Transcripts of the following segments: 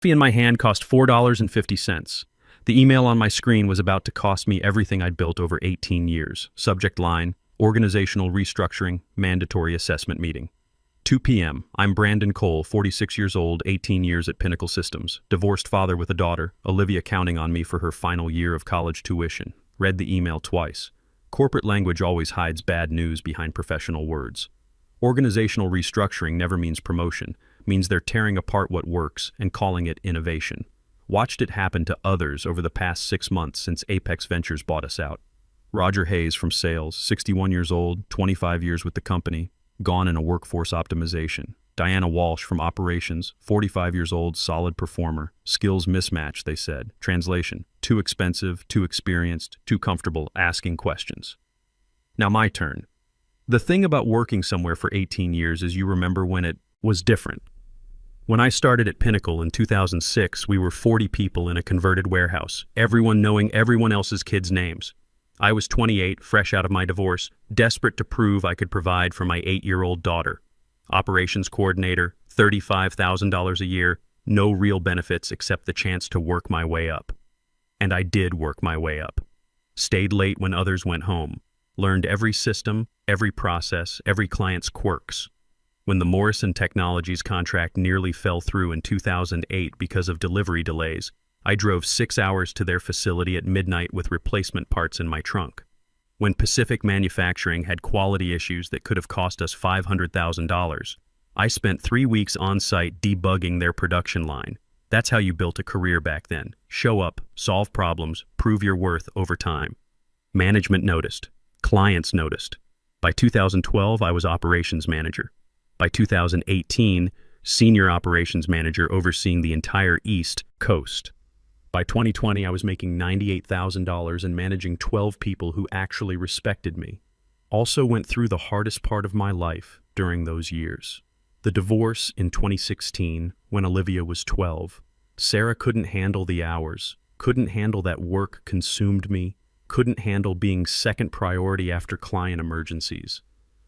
Fee in my hand cost $4.50. The email on my screen was about to cost me everything I'd built over 18 years. Subject line, organizational restructuring, mandatory assessment meeting. 2 p.m. I'm Brandon Cole, 46 years old, 18 years at Pinnacle Systems. Divorced father with a daughter, Olivia counting on me for her final year of college tuition. Read the email twice. Corporate language always hides bad news behind professional words. Organizational restructuring never means promotion, means they're tearing apart what works and calling it innovation. Watched it happen to others over the past 6 months since Apex Ventures bought us out. Roger Hayes from sales, 61 years old, 25 years with the company, gone in a workforce optimization. Diana Walsh from operations, 45 years old, solid performer. Skills mismatch, they said. Translation, too expensive, too experienced, too comfortable asking questions. Now my turn. The thing about working somewhere for 18 years is you remember when it was different. When I started at Pinnacle in 2006, we were 40 people in a converted warehouse, everyone knowing everyone else's kids' names. I was 28, fresh out of my divorce, desperate to prove I could provide for my 8-year-old daughter. Operations coordinator, $35,000 a year, no real benefits except the chance to work my way up. And I did work my way up. Stayed late when others went home. Learned every system, every process, every client's quirks. When the Morrison Technologies contract nearly fell through in 2008 because of delivery delays, I drove 6 hours to their facility at midnight with replacement parts in my trunk. When Pacific Manufacturing had quality issues that could have cost us $500,000, I spent 3 weeks on site debugging their production line. That's how you built a career back then. Show up, solve problems, prove your worth over time. Management noticed. Clients noticed. By 2012, I was operations manager. By 2018, senior operations manager overseeing the entire East Coast. By 2020, I was making $98,000 and managing 12 people who actually respected me. Also went through the hardest part of my life during those years. The divorce in 2016, when Olivia was 12. Sarah couldn't handle the hours, couldn't handle that work consumed me, couldn't handle being second priority after client emergencies.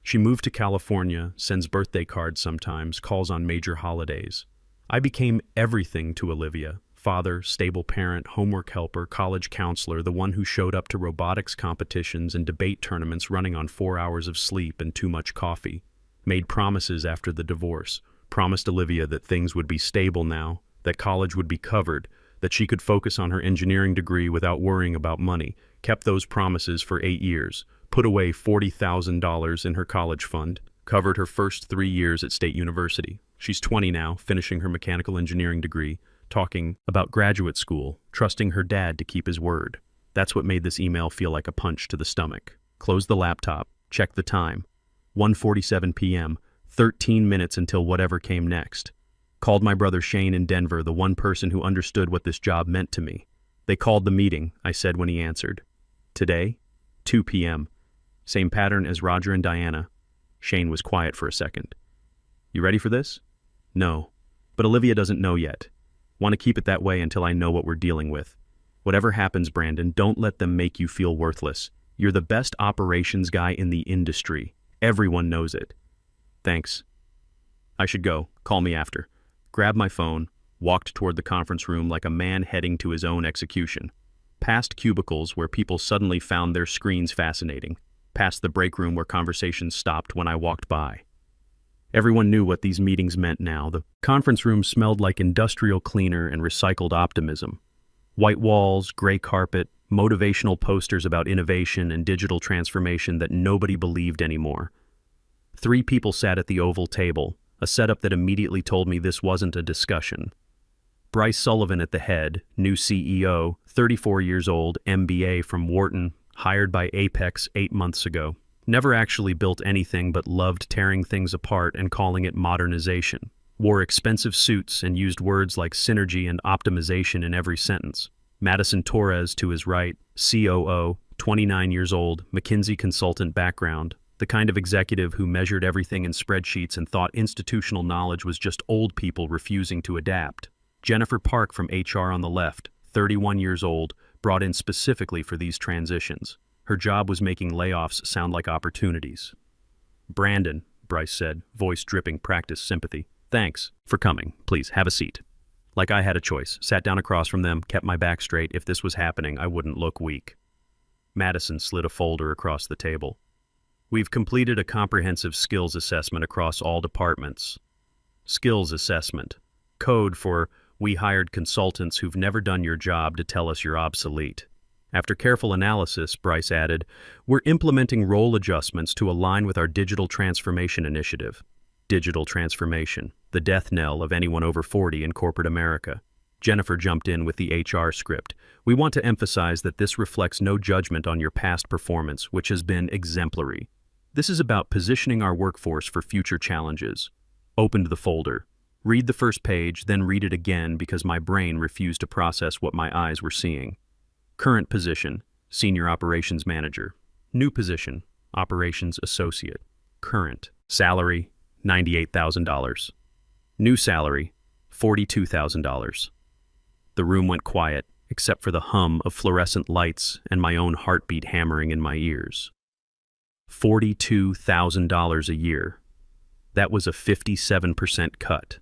She moved to California, sends birthday cards sometimes, calls on major holidays. I became everything to Olivia. Father, stable parent, homework helper, college counselor, the one who showed up to robotics competitions and debate tournaments running on 4 hours of sleep and too much coffee. Made promises after the divorce. Promised Olivia that things would be stable now, that college would be covered, that she could focus on her engineering degree without worrying about money. Kept those promises for 8 years. Put away $40,000 in her college fund. Covered her first 3 years at State University. She's 20 now, finishing her mechanical engineering degree. Talking about graduate school, trusting her dad to keep his word. That's what made this email feel like a punch to the stomach. Closed the laptop, checked the time. 1:47 p.m., 13 minutes until whatever came next. Called my brother Shane in Denver, the one person who understood what this job meant to me. They called the meeting, I said when he answered. Today, 2 p.m. Same pattern as Roger and Diana. Shane was quiet for a second. You ready for this? No. But Olivia doesn't know yet. Want to keep it that way until I know what we're dealing with. Whatever happens, Brandon, don't let them make you feel worthless. You're the best operations guy in the industry. Everyone knows it. Thanks. I should go. Call me after. Grabbed my phone, walked toward the conference room like a man heading to his own execution. Past cubicles where people suddenly found their screens fascinating. Past the break room where conversations stopped when I walked by. Everyone knew what these meetings meant now. The conference room smelled like industrial cleaner and recycled optimism. White walls, gray carpet, motivational posters about innovation and digital transformation that nobody believed anymore. 3 people sat at the oval table, a setup that immediately told me this wasn't a discussion. Bryce Sullivan at the head, new CEO, 34 years old, MBA from Wharton, hired by Apex 8 months ago. Never actually built anything but loved tearing things apart and calling it modernization. Wore expensive suits and used words like synergy and optimization in every sentence. Madison Torres to his right, COO, 29 years old, McKinsey consultant background, the kind of executive who measured everything in spreadsheets and thought institutional knowledge was just old people refusing to adapt. Jennifer Park from HR on the left, 31 years old, brought in specifically for these transitions. Her job was making layoffs sound like opportunities. Brandon, Bryce said, voice dripping practice sympathy. Thanks for coming. Please, have a seat. Like I had a choice. Sat down across from them, kept my back straight. If this was happening, I wouldn't look weak. Madison slid a folder across the table. We've completed a comprehensive skills assessment across all departments. Skills assessment. Code for we hired consultants who've never done your job to tell us you're obsolete. After careful analysis, Bryce added, we're implementing role adjustments to align with our digital transformation initiative. Digital transformation, the death knell of anyone over 40 in corporate America. Jennifer jumped in with the HR script. We want to emphasize that this reflects no judgment on your past performance, which has been exemplary. This is about positioning our workforce for future challenges. Opened the folder. Read the first page, then read it again because my brain refused to process what my eyes were seeing. Current position, Senior Operations Manager. New position, Operations Associate. Current. Salary, $98,000. New salary, $42,000. The room went quiet, except for the hum of fluorescent lights and my own heartbeat hammering in my ears. $42,000 a year. That was a 57% cut.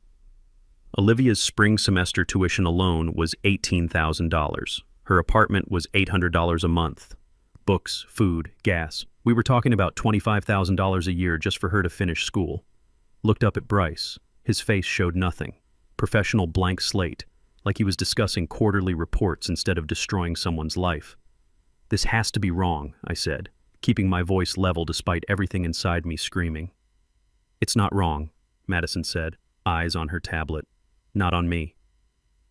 Olivia's spring semester tuition alone was $18,000. Her apartment was $800 a month. Books, food, gas. We were talking about $25,000 a year just for her to finish school. Looked up at Bryce. His face showed nothing. Professional blank slate, like he was discussing quarterly reports instead of destroying someone's life. This has to be wrong, I said, keeping my voice level despite everything inside me screaming. It's not wrong, Madison said, eyes on her tablet. Not on me.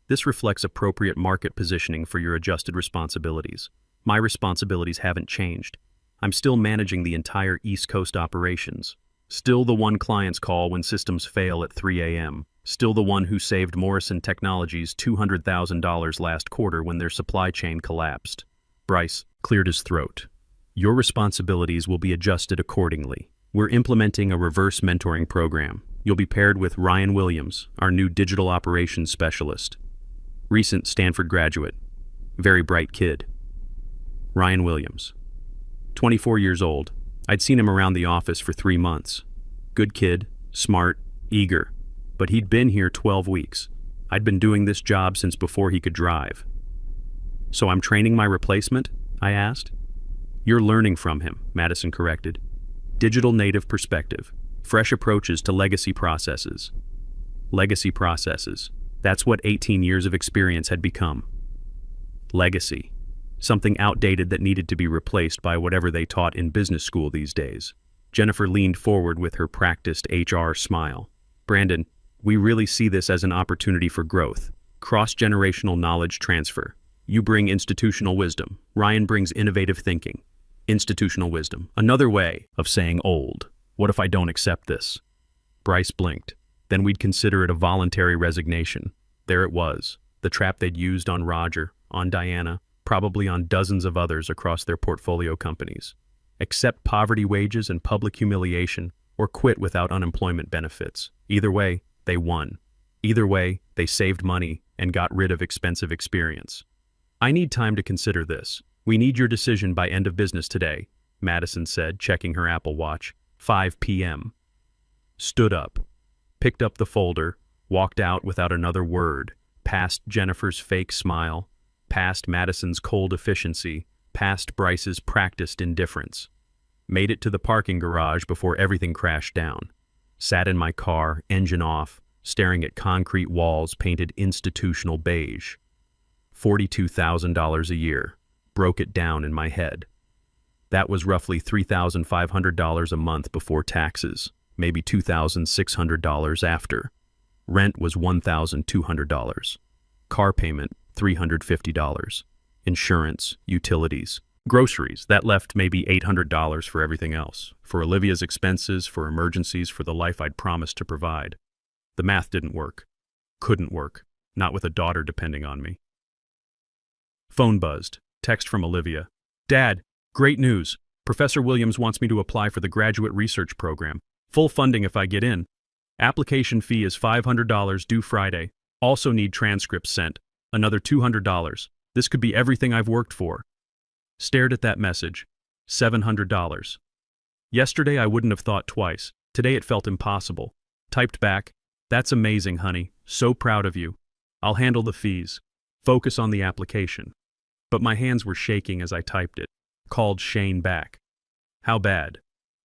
This reflects appropriate market positioning for your adjusted responsibilities. My responsibilities haven't changed. I'm still managing the entire East Coast operations. Still the one clients call when systems fail at 3 a.m. Still the one who saved Morrison Technologies $200,000 last quarter when their supply chain collapsed. Bryce cleared his throat. Your responsibilities will be adjusted accordingly. We're implementing a reverse mentoring program. You'll be paired with Ryan Williams, our new digital operations specialist. Recent Stanford graduate. Very bright kid. Ryan Williams. 24 years old. I'd seen him around the office for 3 months. Good kid, smart, eager. But he'd been here 12 weeks. I'd been doing this job since before he could drive. So I'm training my replacement? I asked. You're learning from him, Madison corrected. Digital native perspective. Fresh approaches to legacy processes. Legacy processes. That's what 18 years of experience had become. Legacy. Something outdated that needed to be replaced by whatever they taught in business school these days. Jennifer leaned forward with her practiced HR smile. Brandon, we really see this as an opportunity for growth. Cross-generational knowledge transfer. You bring institutional wisdom. Ryan brings innovative thinking. Institutional wisdom. Another way of saying old. What if I don't accept this? Bryce blinked. Then we'd consider it a voluntary resignation. There it was. The trap they'd used on Roger, on Diana, probably on dozens of others across their portfolio companies. Accept poverty wages and public humiliation, or quit without unemployment benefits. Either way, they won. Either way, they saved money and got rid of expensive experience. I need time to consider this. We need your decision by end of business today, Madison said, checking her Apple Watch. 5 p.m. Stood up, picked up the folder, walked out without another word, past Jennifer's fake smile, past Madison's cold efficiency, past Bryce's practiced indifference. Made it to the parking garage before everything crashed down. Sat in my car, engine off, staring at concrete walls painted institutional beige. $42,000 a year. Broke it down in my head. That was roughly $3,500 a month before taxes, maybe $2,600 after. Rent was $1,200. Car payment, $350. Insurance, utilities, groceries. That left maybe $800 for everything else. For Olivia's expenses, for emergencies, for the life I'd promised to provide. The math didn't work. Couldn't work. Not with a daughter depending on me. Phone buzzed. Text from Olivia. Dad, great news. Professor Williams wants me to apply for the graduate research program. Full funding if I get in. Application fee is $500 due Friday. Also need transcripts sent. Another $200. This could be everything I've worked for. Stared at that message. $700. Yesterday I wouldn't have thought twice. Today it felt impossible. Typed back. That's amazing, honey. So proud of you. I'll handle the fees. Focus on the application. But my hands were shaking as I typed it. Called Shane back. How bad?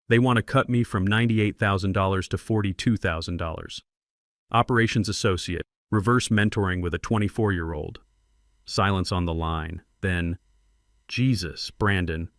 They want to cut me from $98,000 to $42,000. Operations associate, reverse mentoring with a 24-year-old. Silence on the line. Then, Jesus, Brandon.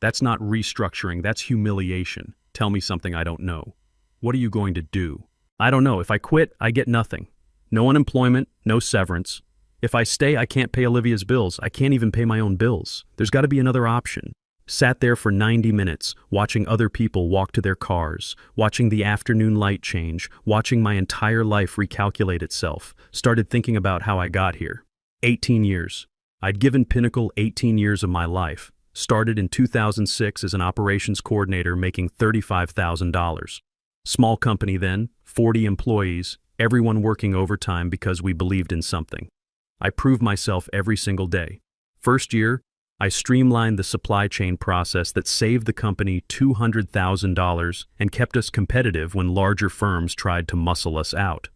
That's not restructuring, that's humiliation. Tell me something I don't know. What are you going to do? I don't know. If I quit, I get nothing. No unemployment, no severance. If I stay, I can't pay Olivia's bills. I can't even pay my own bills. There's got to be another option. Sat there for 90 minutes, watching other people walk to their cars, watching the afternoon light change, watching my entire life recalculate itself. Started thinking about how I got here. 18 years. I'd given Pinnacle 18 years of my life. Started in 2006 as an operations coordinator making $35,000. Small company then, 40 employees, everyone working overtime because we believed in something. I proved myself every single day. First year, I streamlined the supply chain process that saved the company $200,000 and kept us competitive when larger firms tried to muscle us out.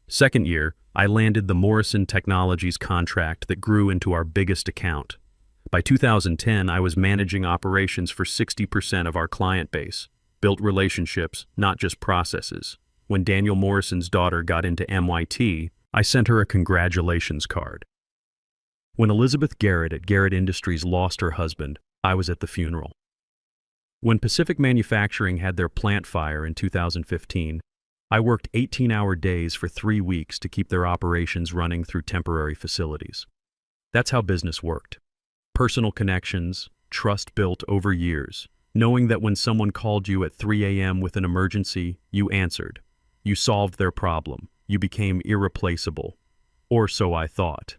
Second year, I landed the Morrison Technologies contract that grew into our biggest account. By 2010, I was managing operations for 60% of our client base, built relationships, not just processes. When Daniel Morrison's daughter got into MIT, I sent her a congratulations card. When Elizabeth Garrett at Garrett Industries lost her husband, I was at the funeral. When Pacific Manufacturing had their plant fire in 2015, I worked 18-hour days for 3 weeks to keep their operations running through temporary facilities. That's how business worked. Personal connections, trust built over years, knowing that when someone called you at 3 a.m. with an emergency, you answered. You solved their problem. You became irreplaceable. Or so I thought.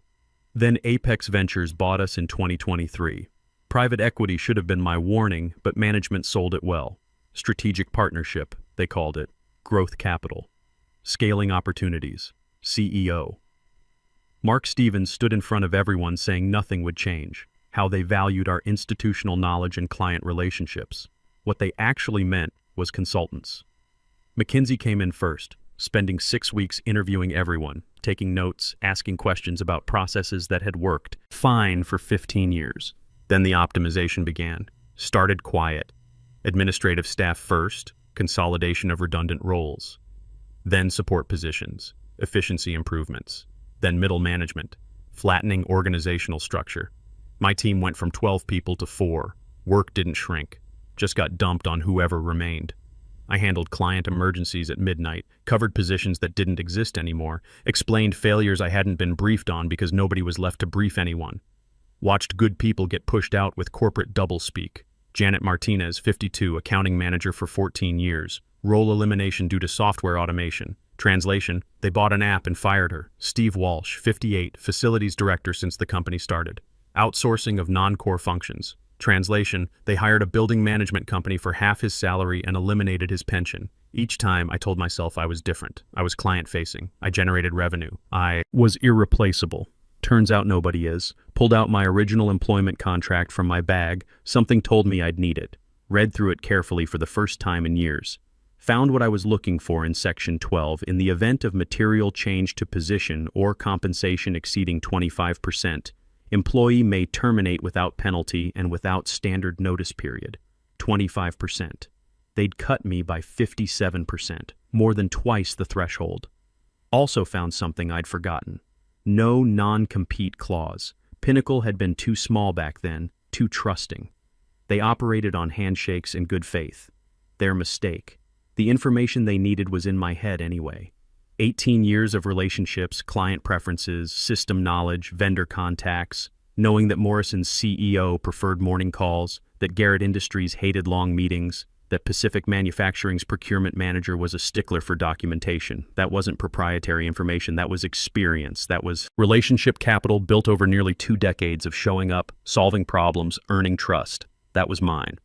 Then Apex Ventures bought us in 2023. Private equity should have been my warning, but management sold it well. Strategic partnership, they called it. Growth capital. Scaling opportunities. CEO. Mark Stevens stood in front of everyone saying nothing would change. How they valued our institutional knowledge and client relationships. What they actually meant was consultants. McKinsey came in first, spending 6 weeks interviewing everyone, taking notes, asking questions about processes that had worked fine for 15 years. Then the optimization began. Started quiet. Administrative staff first, consolidation of redundant roles. Then support positions, efficiency improvements. Then middle management, flattening organizational structure. My team went from 12 people to 4. Work didn't shrink, just got dumped on whoever remained. I handled client emergencies at midnight, covered positions that didn't exist anymore, explained failures I hadn't been briefed on because nobody was left to brief anyone. Watched good people get pushed out with corporate doublespeak. Janet Martinez, 52, accounting manager for 14 years. Role elimination due to software automation. Translation, they bought an app and fired her. Steve Walsh, 58, facilities director since the company started. Outsourcing of non-core functions. Translation, they hired a building management company for half his salary and eliminated his pension. Each time I told myself I was different. I was client-facing. I generated revenue. I was irreplaceable. Turns out nobody is. Pulled out my original employment contract from my bag. Something told me I'd need it. Read through it carefully for the first time in years. Found what I was looking for in Section 12 in the event of material change to position or compensation exceeding 25%. Employee may terminate without penalty and without standard notice period. 25%. They'd cut me by 57%, more than twice the threshold. Also found something I'd forgotten. No non-compete clause. Pinnacle had been too small back then, too trusting. They operated on handshakes and good faith. Their mistake. The information they needed was in my head anyway. 18 years of relationships, client preferences, system knowledge, vendor contacts, knowing that Morrison's CEO preferred morning calls, that Garrett Industries hated long meetings, that Pacific Manufacturing's procurement manager was a stickler for documentation. That wasn't proprietary information, that was experience. That was relationship capital built over nearly 2 decades of showing up, solving problems, earning trust. That was mine.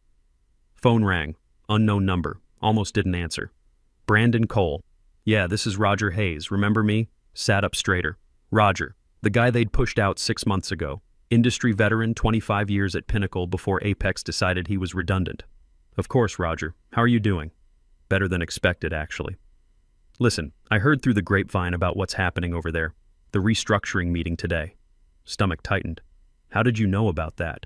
Phone rang. Unknown number. Almost didn't answer. Brandon Cole. Yeah, this is Roger Hayes. Remember me? Sat up straighter. Roger, the guy they'd pushed out 6 months ago. Industry veteran, 25 years at Pinnacle before Apex decided he was redundant. Of course, Roger. How are you doing? Better than expected, actually. Listen, I heard through the grapevine about what's happening over there. The restructuring meeting today. Stomach tightened. How did you know about that?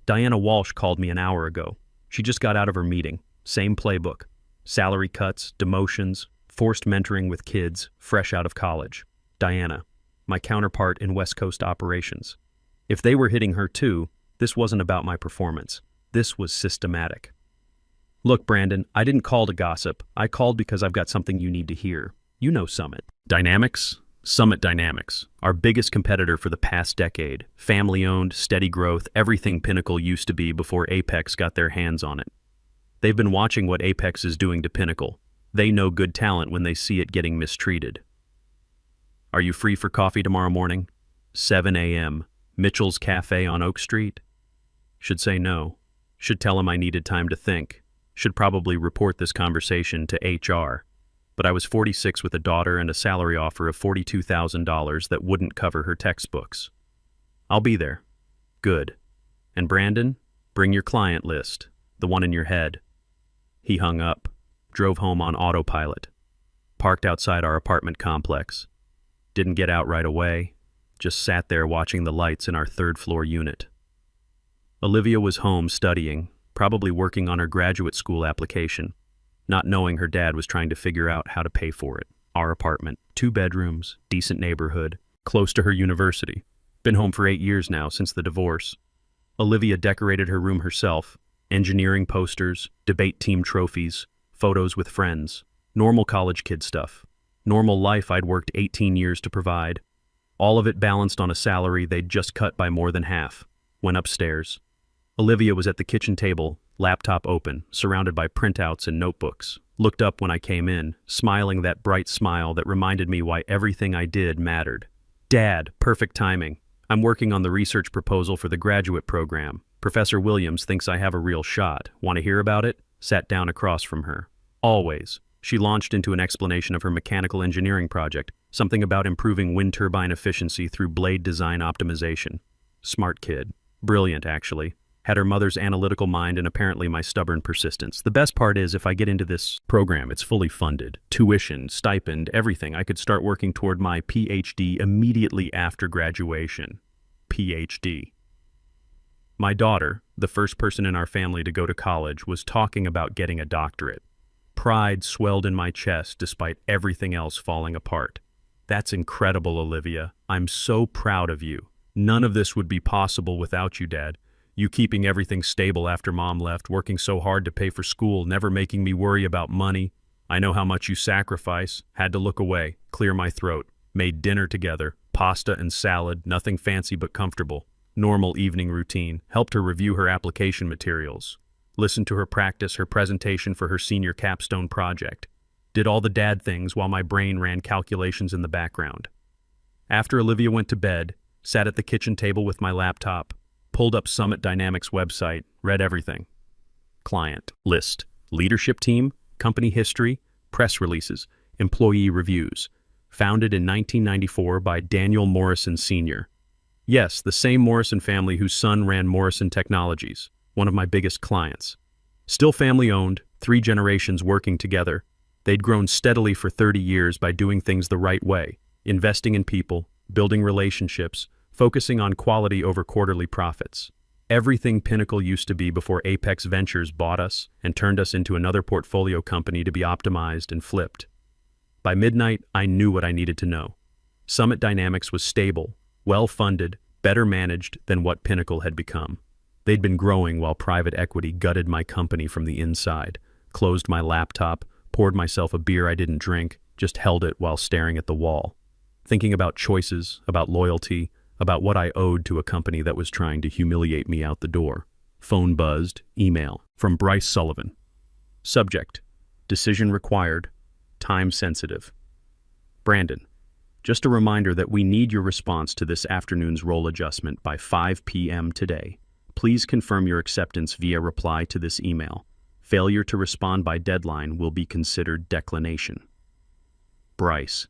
Diana Walsh called me an hour ago. She just got out of her meeting. Same playbook. Salary cuts, demotions, forced mentoring with kids, fresh out of college. Diana, my counterpart in West Coast operations. If they were hitting her too, this wasn't about my performance. This was systematic. Look, Brandon, I didn't call to gossip. I called because I've got something you need to hear. You know Summit. Dynamics? Summit Dynamics, our biggest competitor for the past decade. Family-owned, steady growth, everything Pinnacle used to be before Apex got their hands on it. They've been watching what Apex is doing to Pinnacle. They know good talent when they see it getting mistreated. Are you free for coffee tomorrow morning? 7 a.m. Mitchell's Cafe on Oak Street? Should say no. Should tell him I needed time to think. Should probably report this conversation to HR. But I was 46 with a daughter and a salary offer of $42,000 that wouldn't cover her textbooks. I'll be there. Good. And Brandon, bring your client list, the one in your head. He hung up, drove home on autopilot, parked outside our apartment complex. Didn't get out right away, just sat there watching the lights in our third-floor unit. Olivia was home studying, probably working on her graduate school application, not knowing her dad was trying to figure out how to pay for it. Our apartment, 2 bedrooms, decent neighborhood, close to her university. Been home for 8 years now since the divorce. Olivia decorated her room herself, engineering posters, debate team trophies, photos with friends, normal college kid stuff. Normal life I'd worked 18 years to provide. All of it balanced on a salary they'd just cut by more than half. Went upstairs. Olivia was at the kitchen table, laptop open, surrounded by printouts and notebooks. Looked up when I came in, smiling that bright smile that reminded me why everything I did mattered. Dad, perfect timing. I'm working on the research proposal for the graduate program. Professor Williams thinks I have a real shot. Want to hear about it? Sat down across from her. Always. She launched into an explanation of her mechanical engineering project, something about improving wind turbine efficiency through blade design optimization. Smart kid. Brilliant, actually. Had her mother's analytical mind and apparently my stubborn persistence. The best part is if I get into this program, it's fully funded. Tuition, stipend, everything. I could start working toward my PhD immediately after graduation. PhD. My daughter, the first person in our family to go to college, was talking about getting a doctorate. Pride swelled in my chest despite everything else falling apart. That's incredible, Olivia. I'm so proud of you. None of this would be possible without you, Dad. You keeping everything stable after Mom left, working so hard to pay for school, never making me worry about money. I know how much you sacrifice. Had to look away, clear my throat. Made dinner together, pasta and salad, nothing fancy but comfortable. Normal evening routine. Helped her review her application materials. Listened to her practice her presentation for her senior capstone project. Did all the dad things while my brain ran calculations in the background. After Olivia went to bed, sat at the kitchen table with my laptop, pulled up Summit Dynamics website, read everything. Client list, leadership team, company history, press releases, employee reviews. Founded in 1994 by Daniel Morrison Sr. Yes, the same Morrison family whose son ran Morrison Technologies, one of my biggest clients. Still family-owned, 3 generations working together. They'd grown steadily for 30 years by doing things the right way, investing in people, building relationships, focusing on quality over quarterly profits. Everything Pinnacle used to be before Apex Ventures bought us and turned us into another portfolio company to be optimized and flipped. By midnight, I knew what I needed to know. Summit Dynamics was stable, well-funded, better managed than what Pinnacle had become. They'd been growing while private equity gutted my company from the inside, closed my laptop, poured myself a beer I didn't drink, just held it while staring at the wall. Thinking about choices, about loyalty, about what I owed to a company that was trying to humiliate me out the door. Phone buzzed, email, from Bryce Sullivan. Subject, decision required, time sensitive. Brandon, just a reminder that we need your response to this afternoon's role adjustment by 5 p.m. today. Please confirm your acceptance via reply to this email. Failure to respond by deadline will be considered declination. Bryce.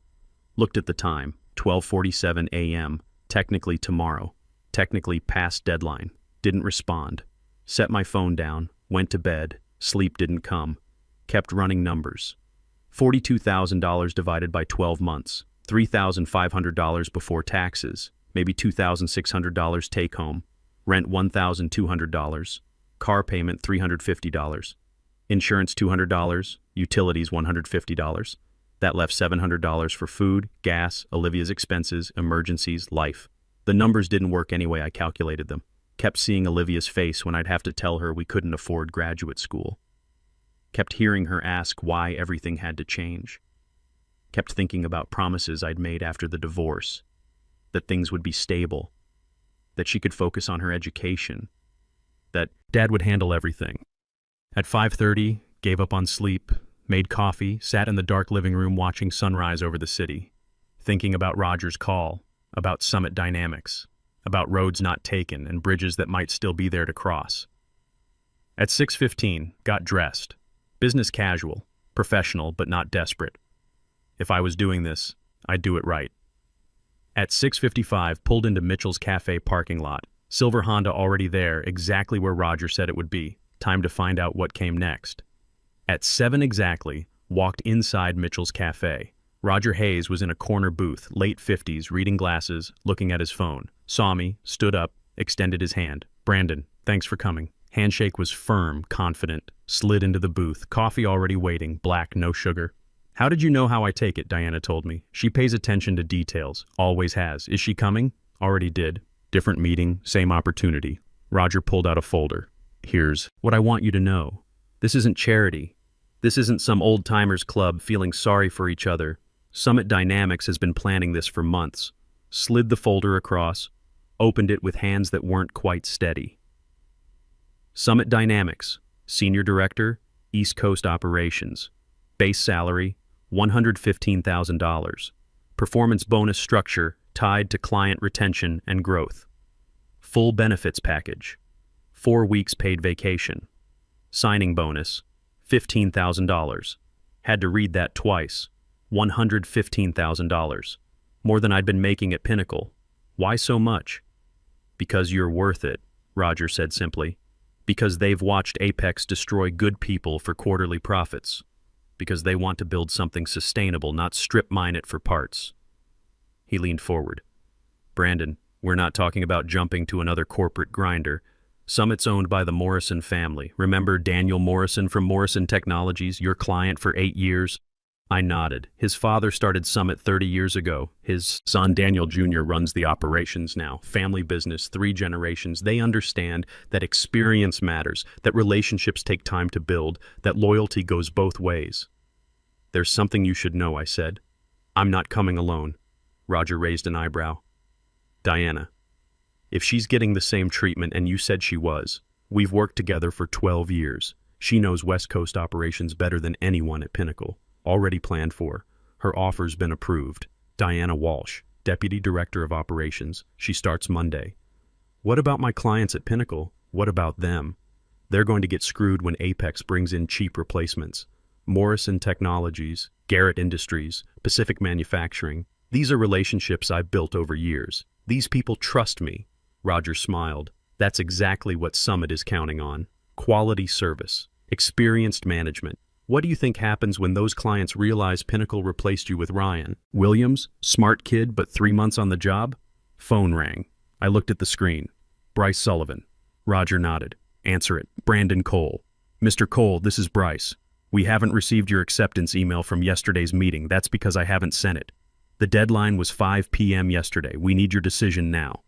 Looked at the time, 12:47 a.m., technically tomorrow, technically past deadline, didn't respond. Set my phone down, went to bed, sleep didn't come, kept running numbers. $42,000 divided by 12 months, $3,500 before taxes, maybe $2,600 take home, rent $1,200, car payment $350, insurance $200, utilities $150. That left $700 for food, gas, Olivia's expenses, emergencies, life. The numbers didn't work any way I calculated them. Kept seeing Olivia's face when I'd have to tell her we couldn't afford graduate school. Kept hearing her ask why everything had to change. Kept thinking about promises I'd made after the divorce, that things would be stable, that she could focus on her education, that Dad would handle everything. At 5:30, gave up on sleep, made coffee, sat in the dark living room watching sunrise over the city, thinking about Roger's call, about Summit dynamics, about roads not taken and bridges that might still be there to cross. At 6:15, got dressed. Business casual, professional but not desperate. If I was doing this, I'd do it right. At 6:55, pulled into Mitchell's Cafe parking lot. Silver Honda already there, exactly where Roger said it would be. Time to find out what came next. At 7 exactly, walked inside Mitchell's Cafe. Roger Hayes was in a corner booth, late 50s, reading glasses, looking at his phone. Saw me, stood up, extended his hand. "Brandon, thanks for coming." Handshake was firm, confident. Slid into the booth, coffee already waiting, black, no sugar. "How did you know how I take it?" Diana told me. "She pays attention to details, always has. Is she coming?" "Already did." Different meeting, same opportunity. Roger pulled out a folder. "Here's what I want you to know. This isn't charity. This isn't some old-timers club feeling sorry for each other. Summit Dynamics has been planning this for months." Slid the folder across, opened it with hands that weren't quite steady. Summit Dynamics, Senior Director, East Coast Operations. Base salary, $115,000. Performance bonus structure tied to client retention and growth. Full benefits package. 4 weeks paid vacation. Signing bonus, $15,000. Had to read that twice. $115,000. More than I'd been making at Pinnacle. Why so much? "Because you're worth it," Roger said simply. "Because they've watched Apex destroy good people for quarterly profits. Because they want to build something sustainable, not strip mine it for parts." He leaned forward. "Brandon, we're not talking about jumping to another corporate grinder. Summit's owned by the Morrison family. Remember Daniel Morrison from Morrison Technologies, your client for 8 years? I nodded. His father started Summit 30 years ago. His son, Daniel Jr., runs the operations now. Family business, 3 generations. They understand that experience matters, that relationships take time to build, that loyalty goes both ways." "There's something you should know," I said. "I'm not coming alone." Roger raised an eyebrow. "Diana, if she's getting the same treatment, and you said she was, we've worked together for 12 years. She knows West Coast operations better than anyone at Pinnacle. Already planned for. Her offer's been approved. Diana Walsh, Deputy Director of Operations. She starts Monday." "What about my clients at Pinnacle? What about them? They're going to get screwed when Apex brings in cheap replacements. Morrison Technologies, Garrett Industries, Pacific Manufacturing. These are relationships I've built over years. These people trust me." Roger smiled. "That's exactly what Summit is counting on. Quality service, experienced management. What do you think happens when those clients realize Pinnacle replaced you with Ryan Williams? Smart kid, but 3 months on the job?" Phone rang. I looked at the screen. "Bryce Sullivan." Roger nodded. "Answer it." "Brandon Cole." "Mr. Cole, this is Bryce. We haven't received your acceptance email from yesterday's meeting. That's because I haven't sent it. The deadline was 5 p.m. yesterday. We need your decision now."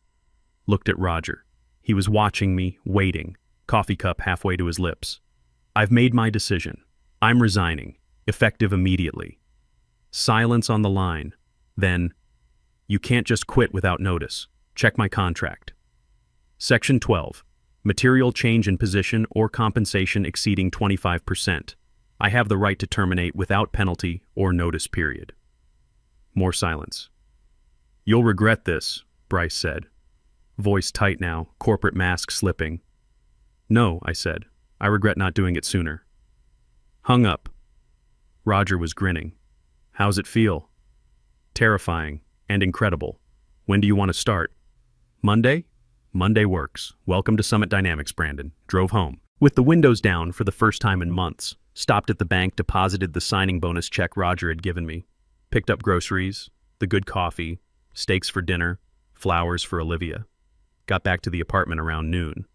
Looked at Roger. He was watching me, waiting, coffee cup halfway to his lips. "I've made my decision. I'm resigning, effective immediately." Silence on the line. Then, "You can't just quit without notice. Check my contract." Section 12. Material change in position or compensation exceeding 25%. I have the right to terminate without penalty or notice period. More silence. "You'll regret this," Bryce said. Voice tight now, corporate mask slipping. "No," I said. "I regret not doing it sooner." Hung up. Roger was grinning. "How's it feel?" "Terrifying and incredible. When do you want to start?" "Monday?" "Monday works. Welcome to Summit Dynamics, Brandon." Drove home. With the windows down for the first time in months. Stopped at the bank, deposited the signing bonus check Roger had given me. Picked up groceries. The good coffee, steaks for dinner, flowers for Olivia. Got back to the apartment around noon.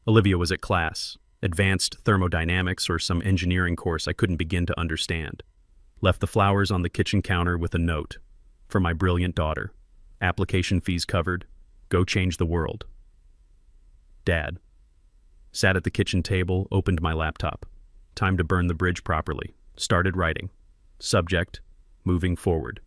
Olivia was at class, advanced thermodynamics or some engineering course I couldn't begin to understand. Left the flowers on the kitchen counter with a note. For my brilliant daughter. Application fees covered. Go change the world. Dad. Sat at the kitchen table, opened my laptop. Time to burn the bridge properly. Started writing. Subject, moving forward.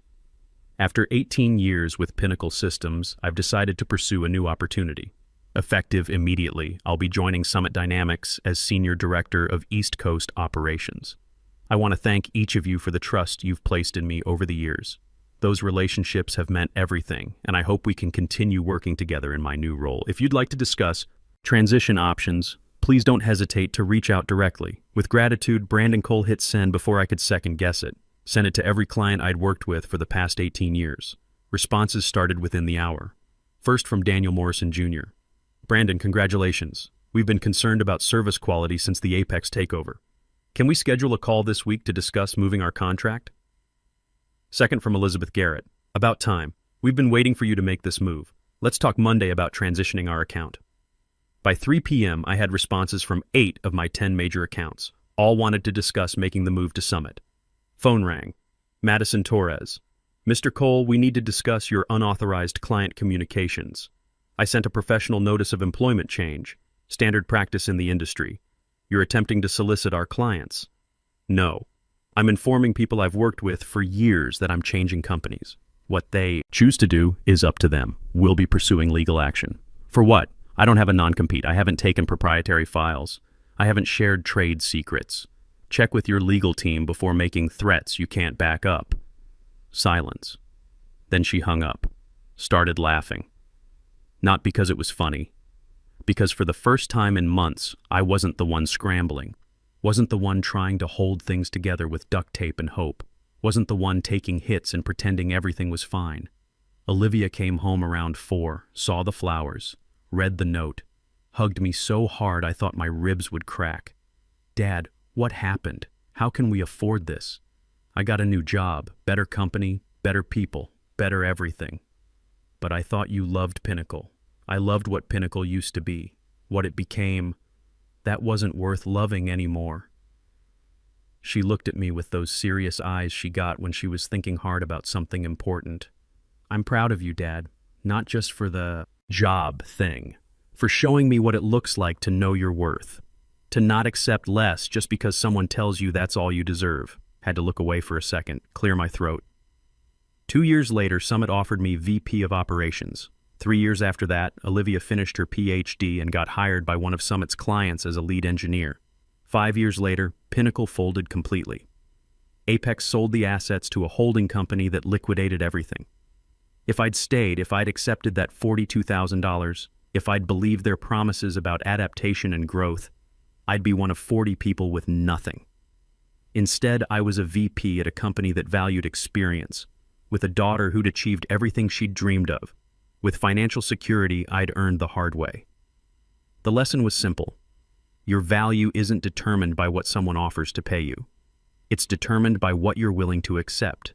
After 18 years with Pinnacle Systems, I've decided to pursue a new opportunity. Effective immediately, I'll be joining Summit Dynamics as Senior Director of East Coast Operations. I want to thank each of you for the trust you've placed in me over the years. Those relationships have meant everything, and I hope we can continue working together in my new role. If you'd like to discuss transition options, please don't hesitate to reach out directly. With gratitude, Brandon Cole hit send before I could second guess it. Sent it to every client I'd worked with for the past 18 years. Responses started within the hour. First from Daniel Morrison Jr. Brandon, congratulations. We've been concerned about service quality since the Apex takeover. Can we schedule a call this week to discuss moving our contract? Second from Elizabeth Garrett. About time. We've been waiting for you to make this move. Let's talk Monday about transitioning our account. By 3 p.m., I had responses from 8 of my 10 major accounts. All wanted to discuss making the move to Summit. Phone rang. Madison Torres. Mr. Cole, we need to discuss your unauthorized client communications. I sent a professional notice of employment change, standard practice in the industry. You're attempting to solicit our clients. No. I'm informing people I've worked with for years that I'm changing companies. What they choose to do is up to them. We'll be pursuing legal action. For what? I don't have a non-compete. I haven't taken proprietary files. I haven't shared trade secrets. Check with your legal team before making threats you can't back up. Silence. Then she hung up, started laughing. Not because it was funny. Because for the first time in months, I wasn't the one scrambling. Wasn't the one trying to hold things together with duct tape and hope. Wasn't the one taking hits and pretending everything was fine. Olivia came home around 4, saw the flowers, read the note, hugged me so hard I thought my ribs would crack. Dad, what happened? How can we afford this? I got a new job, better company, better people, better everything. But I thought you loved Pinnacle. I loved what Pinnacle used to be, what it became. That wasn't worth loving anymore. She looked at me with those serious eyes she got when she was thinking hard about something important. I'm proud of you, Dad, not just for the job thing, for showing me what it looks like to know your worth, to not accept less just because someone tells you that's all you deserve. Had to look away for a second, clear my throat. 2 years later, Summit offered me VP of Operations. 3 years after that, Olivia finished her PhD and got hired by one of Summit's clients as a lead engineer. 5 years later, Pinnacle folded completely. Apex sold the assets to a holding company that liquidated everything. If I'd stayed, if I'd accepted that $42,000, if I'd believed their promises about adaptation and growth, I'd be one of 40 people with nothing. Instead, I was a VP at a company that valued experience, with a daughter who'd achieved everything she'd dreamed of, with financial security I'd earned the hard way. The lesson was simple. Your value isn't determined by what someone offers to pay you. It's determined by what you're willing to accept.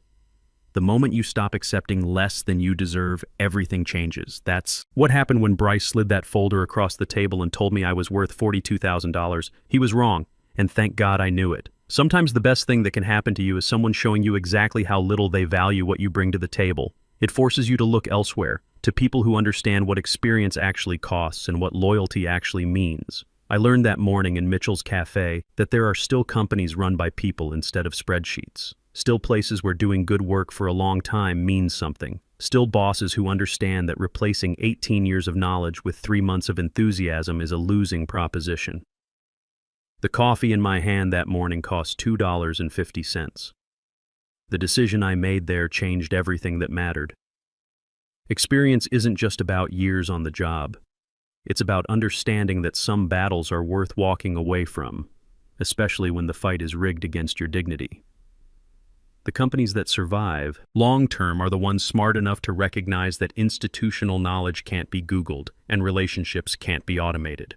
The moment you stop accepting less than you deserve, everything changes. That's what happened when Bryce slid that folder across the table and told me I was worth $42,000. He was wrong, and thank God I knew it. Sometimes the best thing that can happen to you is someone showing you exactly how little they value what you bring to the table. It forces you to look elsewhere, to people who understand what experience actually costs and what loyalty actually means. I learned that morning in Mitchell's Cafe that there are still companies run by people instead of spreadsheets. Still places where doing good work for a long time means something. Still bosses who understand that replacing 18 years of knowledge with 3 months of enthusiasm is a losing proposition. The coffee in my hand that morning cost $2.50. The decision I made there changed everything that mattered. Experience isn't just about years on the job. It's about understanding that some battles are worth walking away from, especially when the fight is rigged against your dignity. The companies that survive long-term are the ones smart enough to recognize that institutional knowledge can't be Googled and relationships can't be automated.